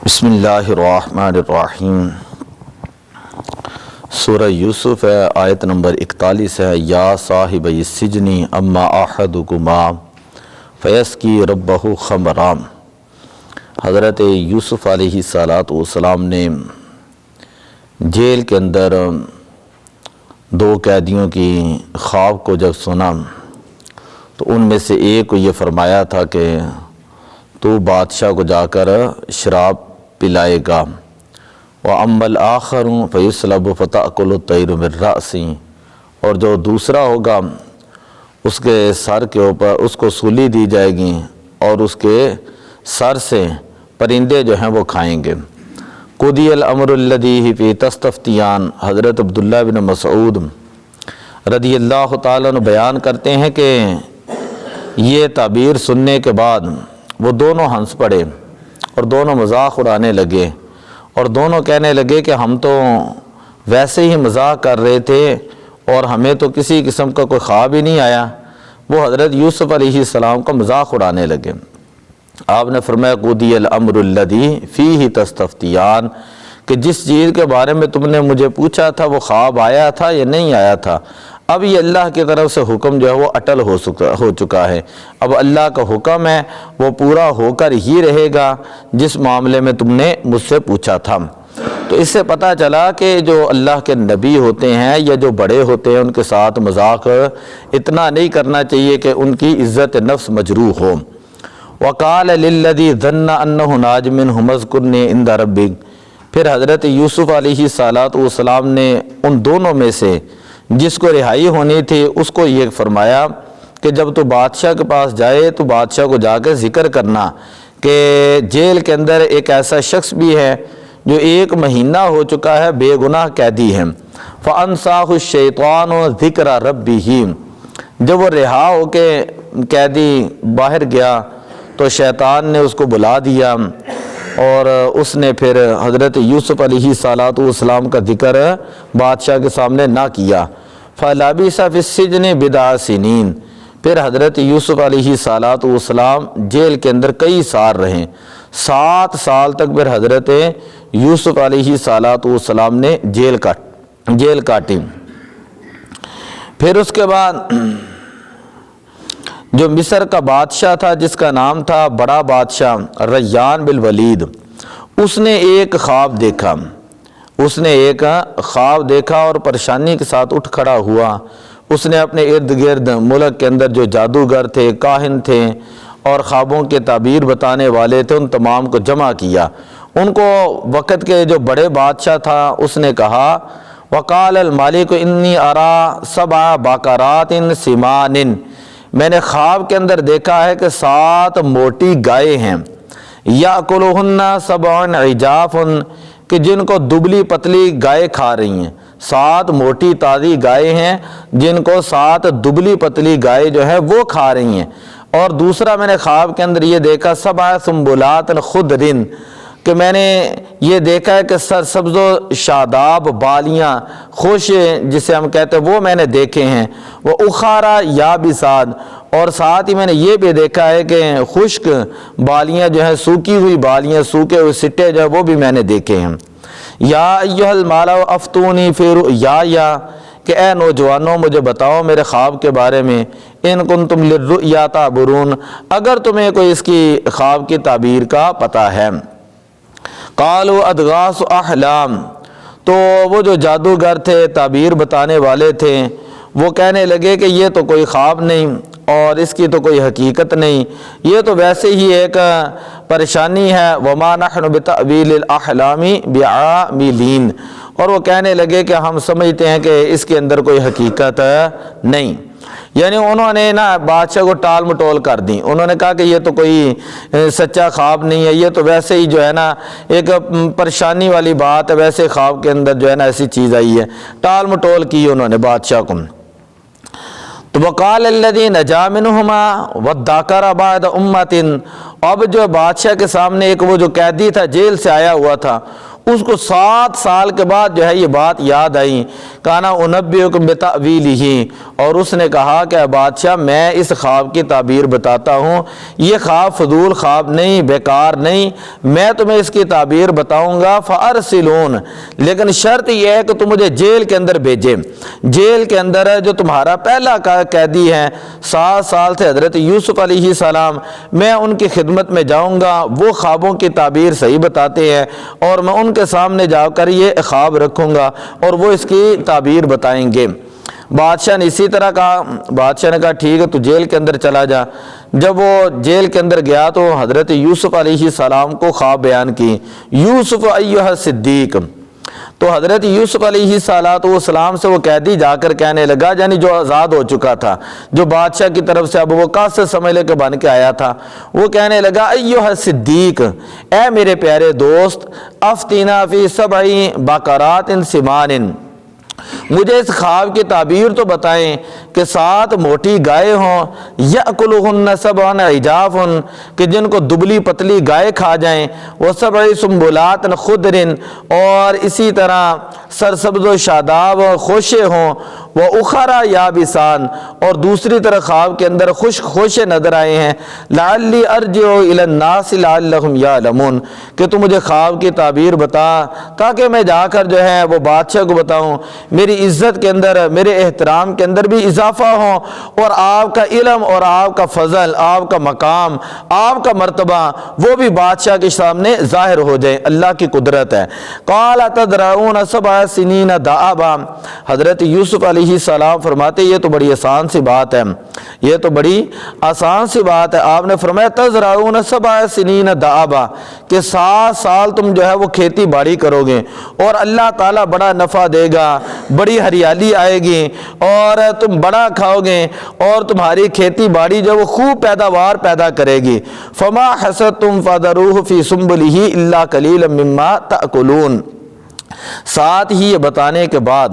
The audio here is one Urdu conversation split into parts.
بسم اللہ الرحمن الرحیم۔ سورہ یوسف ہے، آیت نمبر 41 ہے۔ یا صاحب السجن اما احدکما فیسقی ربہ خمرا۔ حضرت یوسف علیہ السلام نے جیل کے اندر دو قیدیوں کی خواب کو جب سنا تو ان میں سے ایک کو یہ فرمایا تھا کہ تو بادشاہ کو جا کر شراب پلائے گا، وَأَمَّا الْآخَرُ فَيُسْلَبُ فَتَأْكُلُ الطَّيْرُ مِنْ رَأْسِهِ، اور جو دوسرا ہوگا اس کے سر کے اوپر اس کو سولی دی جائے گی اور اس کے سر سے پرندے جو ہیں وہ کھائیں گے۔ قُضِيَ الْأَمْرُ الَّذِي فِيهِ تَسْتَفْتِيَانِ، حضرت عبداللہ بن مسعود رضی اللہ تعالیٰ عنہ بیان کرتے ہیں کہ یہ تعبیر سننے کے بعد وہ دونوں ہنس پڑے اور دونوں مذاق اڑانے لگے اور دونوں کہنے لگے کہ ہم تو ویسے ہی مذاق کر رہے تھے اور ہمیں تو کسی قسم کا کوئی خواب ہی نہیں آیا۔ وہ حضرت یوسف علیہ السلام کا مذاق اڑانے لگے۔ آپ نے فرمایا قُضِيَ الْأَمْرُ الَّذِي فِيهِ تَسْتَفْتِيَانِ، کہ جس چیز کے بارے میں تم نے مجھے پوچھا تھا وہ خواب آیا تھا یا نہیں آیا تھا، اب یہ اللہ کی طرف سے حکم جو ہے وہ اٹل ہو چکا ہے۔ اب اللہ کا حکم ہے وہ پورا ہو کر ہی رہے گا جس معاملے میں تم نے مجھ سے پوچھا تھا۔ تو اس سے پتہ چلا کہ جو اللہ کے نبی ہوتے ہیں یا جو بڑے ہوتے ہیں ان کے ساتھ مذاق اتنا نہیں کرنا چاہیے کہ ان کی عزت نفس مجروح ہو۔ وَقَالَ لِلَّذِي ظَنَّ أَنَّهُ نَاجٍ مِّنْهُ اذْكُرْنِي عِندَ رَبِّكَ، پھر حضرت یوسف علیہ السلام نے ان دونوں میں سے جس کو رہائی ہونی تھی اس کو یہ فرمایا کہ جب تو بادشاہ کے پاس جائے تو بادشاہ کو جا کے ذکر کرنا کہ جیل کے اندر ایک ایسا شخص بھی ہے جو 1 مہینہ ہو چکا ہے، بے گناہ قیدی ہے۔ فَأَنْسَاهُ الشَّيْطَانُ ذِكْرَ رَبِّهِ، جب وہ رہا ہو کے قیدی باہر گیا تو شیطان نے اس کو بلا دیا اور اس نے پھر حضرت یوسف علیہ السلام کا ذکر بادشاہ کے سامنے نہ کیا۔ فَلَبِثَ فِي السِّجْنِ بِضْعَ سِنِينَ، پھر حضرت یوسف علیہ السلام جیل کے اندر کئی سال رہے، 7 سال تک پھر حضرت یوسف علیہ السلام نے جیل کاٹی۔ پھر اس کے بعد جو مصر کا بادشاہ تھا جس کا نام تھا بڑا بادشاہ ریان بن ولید، اس نے ایک خواب دیکھا اور پریشانی کے ساتھ اٹھ کھڑا ہوا۔ اس نے اپنے ارد گرد ملک کے اندر جو جادوگر تھے، کاہن تھے اور خوابوں کے تعبیر بتانے والے تھے ان تمام کو جمع کیا۔ ان کو وقت کے جو بڑے بادشاہ تھا اس نے کہا وَقَالَ الْمَلِكُ إِنِّي أَرَىٰ 7 بَقَرَاتٍ سِمَانٍ، میں نے خواب کے اندر دیکھا ہے کہ 7 موٹی گائے ہیں، یَأْكُلُهُنَّ 7 عِجَافٌ، کہ جن کو دبلی پتلی گائے کھا رہی ہیں۔ 7 موٹی تازی گائے ہیں جن کو 7 دبلی پتلی گائے جو ہے وہ کھا رہی ہیں۔ اور دوسرا میں نے خواب کے اندر یہ دیکھا 7 سنبلات خضر، کہ میں نے یہ دیکھا ہے کہ سرسبز و شاداب بالیاں خوش جسے ہم کہتے ہیں وہ میں نے دیکھے ہیں۔ وہ اخارا یابسات، اور ساتھ ہی میں نے یہ بھی دیکھا ہے کہ خشک بالیاں جو ہیں، سوکھی ہوئی بالیاں، سوکھے ہوئے سٹے جو ہیں وہ بھی میں نے دیکھے ہیں۔ یا ایھا الملأ افتونی فی رؤیایا، کہ اے نوجوانوں مجھے بتاؤ میرے خواب کے بارے میں، ان کنتم للرؤیا تعبرون، اگر تمہیں کوئی اس کی خواب کی تعبیر کا پتہ ہے۔ قالوا اضغاث احلام، تو وہ جو جادوگر تھے، تعبیر بتانے والے تھے، وہ کہنے لگے کہ یہ تو کوئی خواب نہیں اور اس کی تو کوئی حقیقت نہیں، یہ تو ویسے ہی ایک پریشانی ہے۔ وما نحن بتأویل الاحلام بعاملین، اور وہ کہنے لگے کہ ہم سمجھتے ہیں کہ اس کے اندر کوئی حقیقت نہیں۔ یعنی انہوں نے بادشاہ کو ٹال مٹول کر دی، انہوں نے کہا کہ یہ تو کوئی سچا خواب نہیں ہے، یہ تو ویسے ہی جو ہے ایک پریشانی والی بات ہے، ویسے خواب کے اندر جو ہے ایسی چیز آئی ہے، ٹال مٹول کی انہوں نے بادشاہ کو۔ تو وقال الذی نجا منہما وادکر بعد امۃ، اب جو بادشاہ کے سامنے ایک وہ جو قیدی تھا جیل سے آیا ہوا تھا، اس کو 7 سال کے بعد جو ہے یہ بات یاد آئی، کانا انبئکم بتأویلہ، اور اس نے کہا کہ بادشاہ میں اس خواب کی تعبیر بتاتا ہوں، یہ خواب فضول خواب نہیں، بیکار نہیں، میں تمہیں اس کی تعبیر بتاؤں گا، فارسلون، لیکن شرط یہ ہے کہ تم مجھے جیل کے اندر بھیجے۔ جیل کے اندر جو تمہارا پہلا قیدی ہے، 7 سال سے حضرت یوسف علیہ السلام، میں ان کی خدمت میں جاؤں گا، وہ خوابوں کی تعبیر صحیح بتاتے ہیں، اور میں ان کے سامنے جا کر یہ خواب رکھوں گا اور وہ اس کی تعبیر بتائیں گے۔ بادشاہ نے اسی طرح کہا، بادشاہ نے کہا ٹھیک ہے تو جیل کے اندر چلا جا۔ جب وہ جیل کے اندر گیا تو حضرت یوسف علیہ السلام کو خواب بیان کی، یوسف ایھا صدیق، تو حضرت یوسف علیہ السلام سے وہ قیدی جا کر کہنے لگا، یعنی جو آزاد ہو چکا تھا، جو بادشاہ کی طرف سے اب وہ قاصد سمجھ لے کے بن کے آیا تھا، وہ کہنے لگا ایھا صدیق، اے میرے پیارے دوست، افتینا فی 7 بقرات سمان، مجھے اس خواب کی تعبیر تو بتائیں کہ 7 موٹی گائے ہوں، یأکلہن 7 عجاف، کہ جن کو دبلی پتلی گائے کھا جائیں، و7 سنبلات خضر، اور اسی طرح سرسبز و شاداب خوشے ہوں، وہ اخرا یابسان، اور دوسری طرف خواب کے اندر خشک خوشے نظر آئے ہیں، لعلی ارجع الی الناس لعلہم یعلمون، کہ تو مجھے خواب کی تعبیر بتا تاکہ میں جا کر جو ہے وہ بادشاہ کو بتاؤں، میری عزت کے اندر، میرے احترام کے اندر بھی اضافہ ہو، اور آپ کا علم اور آپ کا فضل، آپ کا مقام، آپ کا مرتبہ وہ بھی بادشاہ کے سامنے ظاہر ہو جائے۔ اللہ کی قدرت ہے۔ قال تزرعون 7 سنین دأبا، حضرت یوسف علیہ السلام فرماتے یہ تو بڑی آسان سی بات ہے، یہ تو بڑی آسان سی بات ہے۔ آپ نے فرمایا تزرعون 7 سنین دأبا، کہ 7 سال تم جو ہے وہ کھیتی باڑی کرو گے، اور اللہ تعالیٰ بڑا نفع دے گا، بڑی ہریالی آئے گی، اور تم بڑا کھاؤ گے، اور تمہاری کھیتی باڑی جو وہ خوب پیداوار پیدا کرے گی۔ فما حصدتم فذروہ فی سنبلہ الا قلیلا مما تأکلون۔ ساتھ ہی یہ بتانے کے بعد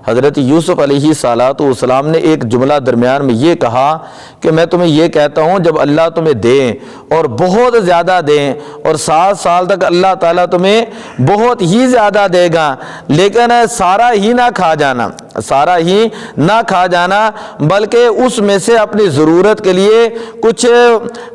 حضرت یوسف علیہ السلام نے ایک جملہ درمیان میں یہ کہا کہ میں تمہیں یہ کہتا ہوں جب اللہ تمہیں دے اور بہت زیادہ دے، اور 7 سال تک اللہ تعالیٰ تمہیں بہت ہی زیادہ دے گا، لیکن سارا ہی نہ کھا جانا، سارا ہی نہ کھا جانا، بلکہ اس میں سے اپنی ضرورت کے لیے کچھ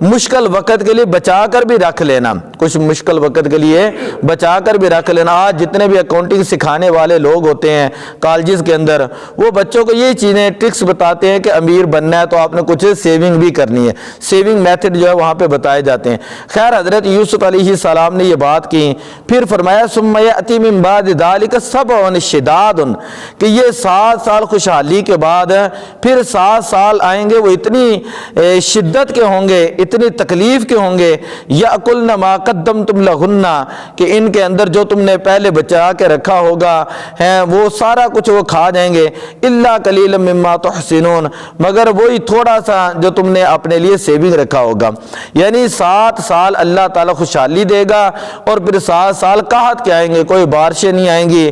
مشکل وقت کے لیے بچا کر بھی رکھ لینا، کچھ مشکل وقت کے لیے بچا کر بھی رکھ لینا۔ آج جتنے بھی اکاؤنٹنگ سکھانے والے لوگ ہوتے ہیں کالجز کے اندر، وہ بچوں کو یہ چیزیں ٹرکس بتاتے ہیں کہ امیر بننا ہے تو آپ نے کچھ سیونگ بھی کرنی ہے، سیونگ میتھڈ جو ہے وہاں پہ بتائے جاتے ہیں۔ خیر حضرت یوسف علیہ السلام نے یہ بات کی، پھر فرمایا ثم یأتی من بعد ذلک 7 شداد، کہ یہ 7 سال خوشحالی کے بعد پھر 7 سال آئیں گے، وہ اتنی شدت کے ہوں گے، اتنی تکلیف کے ہوں گے، یأکلن ما قدمتم لہن، کہ ان کے اندر جو تم نے پہلے بچا کے رکھا ہوگا ہے وہ سارا کچھ وہ کھا جائیں گے، الا قلیلا مما تحسنون، مگر وہی تھوڑا سا جو تم نے اپنے لیے سیونگ رکھا ہوگا۔ یعنی 7 سال اللہ تعالیٰ خوشحالی دے گا، اور پھر 7 سال قحط کے آئیں گے، کوئی بارشیں نہیں آئیں گی،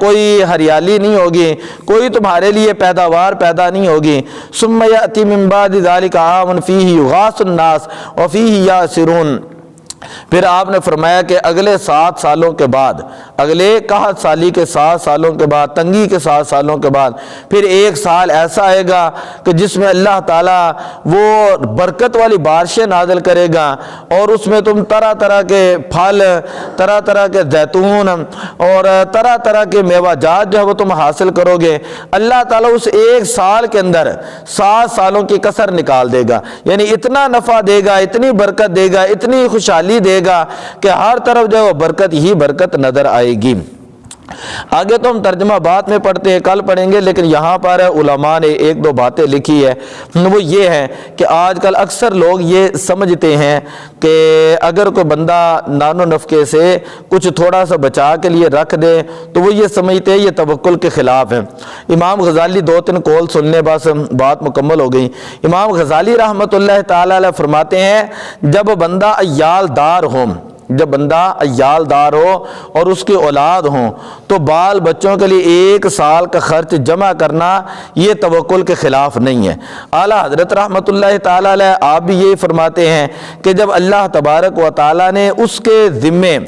کوئی ہریالی نہیں ہوگی، کوئی تمہارے لیے پیداوار پیدا نہیں ہوگی۔ ثم یأتی من بعد ذلک عام فیہ یغاث الناس وفیہ یعصرون، پھر آپ نے فرمایا کہ اگلے 7 سالوں کے بعد، اگلے قحط سالی کے 7 سالوں کے بعد، تنگی کے 7 سالوں کے بعد، پھر 1 سال ایسا آئے گا کہ جس میں اللہ تعالیٰ وہ برکت والی بارشیں نازل کرے گا، اور اس میں تم طرح طرح کے پھل، طرح طرح کے زیتون اور طرح طرح کے میوہ جات جو ہے وہ تم حاصل کرو گے۔ اللہ تعالیٰ اس 1 سال کے اندر 7 سالوں کی کسر نکال دے گا، یعنی اتنا نفع دے گا، اتنی برکت دے گا، اتنی خوشحالی دے گا کہ ہر طرف جو ہے برکت ہی برکت نظر آئے گی۔ آگے تو ہم ترجمہ بات میں پڑھتے ہیں، کل پڑھیں گے، لیکن یہاں پر علماء نے 1-2 باتیں لکھی ہے، وہ یہ ہے کہ آج کل اکثر لوگ یہ سمجھتے ہیں کہ اگر کوئی بندہ نان و نفقے سے کچھ تھوڑا سا بچا کے لیے رکھ دے تو وہ یہ سمجھتے ہیں یہ توکل کے خلاف ہے۔ امام غزالی 2-3 قول سننے بس بات مکمل ہو گئی۔ امام غزالی رحمۃ اللہ تعالی علیہ فرماتے ہیں جب بندہ عیال دار ہو، جب بندہ عیال دار ہو اور اس کی اولاد ہوں تو بال بچوں کے لیے 1 سال کا خرچ جمع کرنا یہ توکل کے خلاف نہیں ہے۔ اعلیٰ حضرت رحمۃ اللہ تعالی علیہ آپ بھی یہی فرماتے ہیں کہ جب اللہ تبارک و تعالی نے اس کے ذمے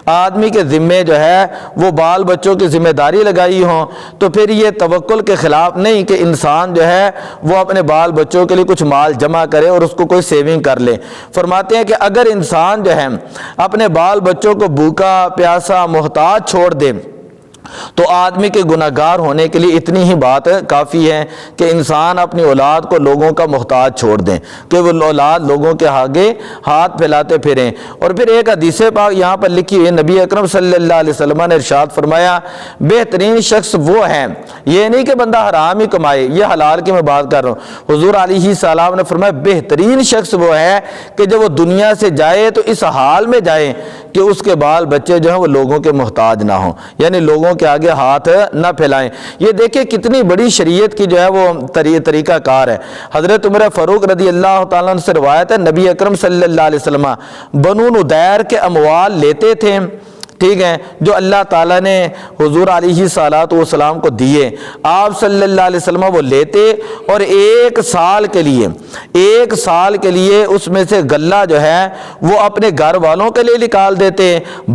آدمی کے ذمے جو ہے وہ بال بچوں کی ذمہ داری لگائی ہوں، تو پھر یہ توکل کے خلاف نہیں کہ انسان جو ہے وہ اپنے بال بچوں کے لیے کچھ مال جمع کرے اور اس کو کوئی سیونگ کر لے۔ فرماتے ہیں کہ اگر انسان جو ہے اپنے بال بچوں کو بھوکا پیاسا محتاج چھوڑ دے تو آدمی کے گناہگار ہونے کے لیے اتنی ہی بات کافی ہے کہ انسان اپنی اولاد کو لوگوں کا محتاج چھوڑ دیں، کہ وہ اولاد لوگوں کے آگے ہاتھ پھیلاتے پھریں۔ اور پھر ایک حدیث پاک یہاں پر لکھی ہوئی، نبی اکرم صلی اللہ علیہ وسلم نے ارشاد فرمایا بہترین شخص وہ ہے، یہ نہیں کہ بندہ حرام ہی کمائے، یہ حلال کی میں بات کر رہا ہوں، حضور علیہ السلام نے فرمایا بہترین شخص وہ ہے کہ جب وہ دنیا سے جائے تو اس حال میں جائے کہ اس کے بال بچے جو ہیں وہ لوگوں کے محتاج نہ ہوں، یعنی لوگوں کے آگے ہاتھ نہ پھیلائیں۔ یہ دیکھیں کتنی بڑی شریعت کی جو ہے وہ طریقہ کار ہے۔ حضرت عمر فاروق رضی اللہ تعالیٰ عنہ سے روایت ہے، نبی اکرم صلی اللہ علیہ وسلم بنو نضیر کے اموال لیتے تھے، ٹھیک ہے، جو اللہ تعالیٰ نے حضور علیہ السلام کو دیے، آپ صلی اللہ علیہ وسلم وہ لیتے اور ایک سال کے لیے اس میں سے غلہ جو ہے وہ اپنے گھر والوں کے لیے نکال دیتے،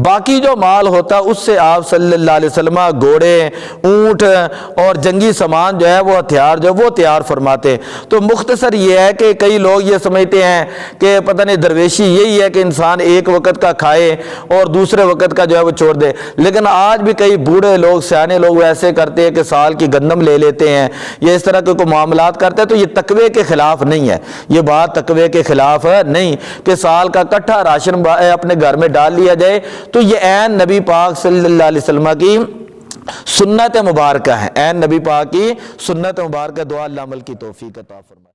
باقی جو مال ہوتا اس سے آپ صلی اللہ علیہ وسلم گھوڑے، اونٹ اور جنگی سامان جو ہے وہ ہتھیار جو وہ تیار فرماتے۔ تو مختصر یہ ہے کہ کئی لوگ یہ سمجھتے ہیں کہ پتہ نہیں درویشی یہی ہے کہ انسان ایک وقت کا کھائے اور دوسرے وقت کا جو ہے وہ چھوڑ دے، لیکن آج بھی کئی بوڑھے لوگ سیانے لوگ ایسے کرتے ہیں کہ سال کی گندم لے لیتے ہیں یا اس طرح کے کوئی معاملات کرتے ہیں۔ تو یہ تقوی کے خلاف نہیں ہے، یہ بات تقوی کے خلاف نہیں کہ سال کا کٹھا راشن اپنے گھر میں ڈال لیا جائے، تو یہ عین نبی پاک صلی اللہ علیہ وسلم کی سنت مبارکہ ہے، عین نبی پاک کی سنت مبارکہ۔ دعا اللہ عمل کی توفیق عطا فرمائے۔